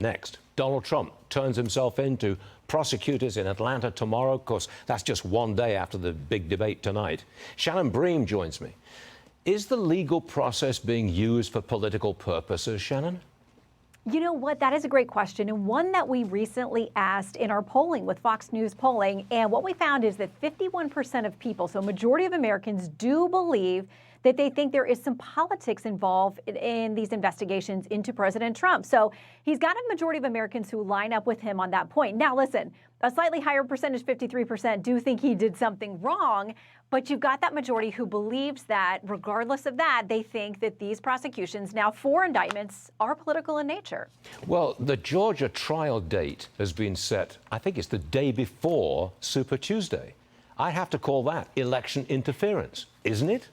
Next, Donald Trump turns himself in to prosecutors in Atlanta tomorrow. Of course, that's just one day after the big debate tonight. Shannon Bream joins me. Is the legal process being used for political purposes, Shannon? You know what? That is a great question, and one that we recently asked in our polling with Fox News polling. And what we found is that 51% of people, so majority of Americans, do believe that they think there is some politics involved in these investigations into President Trump. So he's got a majority of Americans who line up with him on that point. Now, listen, a slightly higher percentage, 53%, do think he did something wrong. But you've got that majority who believes that, regardless of that, they think that these prosecutions, now 4 indictments, are political in nature. Well, the Georgia trial date has been set, I think it's the day before Super Tuesday. I have to call that election interference, isn't it?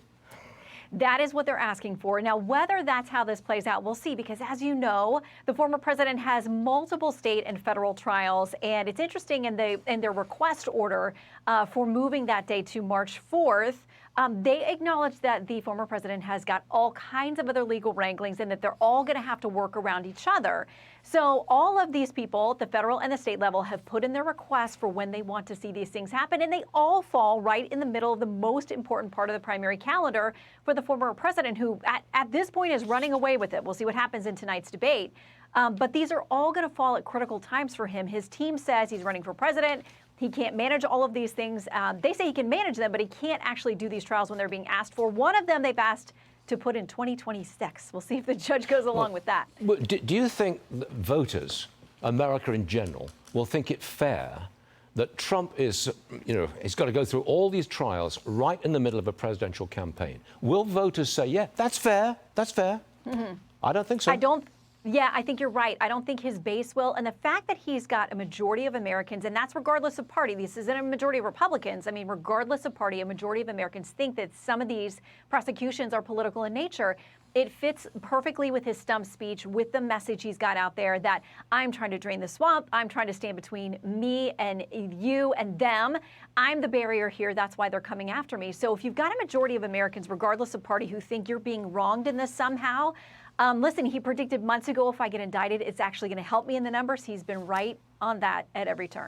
That is what they're asking for. Now, whether that's how this plays out, we'll see, because as you know, the former president has multiple state and federal trials. And it's interesting in their request order for moving that date to March 4th, they acknowledge that the former president has got all kinds of other legal wranglings and that they're all going to have to work around each other. So all of these people, the federal and the state level, have put in their requests for when they want to see these things happen. And they all fall right in the middle of the most important part of the primary calendar for the former president, who at this point is running away with it. We'll see what happens in tonight's debate. But these are all going to fall at critical times for him. His team says he's running for president. He can't manage all of these things. They say he can manage them, but he can't actually do these trials when they're being asked for. One of them they've asked to put in 2026. We'll see if the judge goes along with that. Do you think that voters, America in general, will think it fair that Trump is, he's got to go through all these trials right in the middle of a presidential campaign? Will voters say, yeah, that's fair, that's fair? Mm-hmm. I don't think so. Yeah, I think you're right. I don't think his base will. And the fact that he's got a majority of Americans, and that's regardless of party, this isn't a majority of Republicans. I mean, regardless of party, a majority of Americans think that some of these prosecutions are political in nature. It fits perfectly with his stump speech, with the message he's got out there that I'm trying to drain the swamp. I'm trying to stand between me and you and them. I'm the barrier here. That's why they're coming after me. So if you've got a majority of Americans, regardless of party, who think you're being wronged in this somehow, listen, he predicted months ago, if I get indicted, it's actually going to help me in the numbers. He's been right on that at every turn.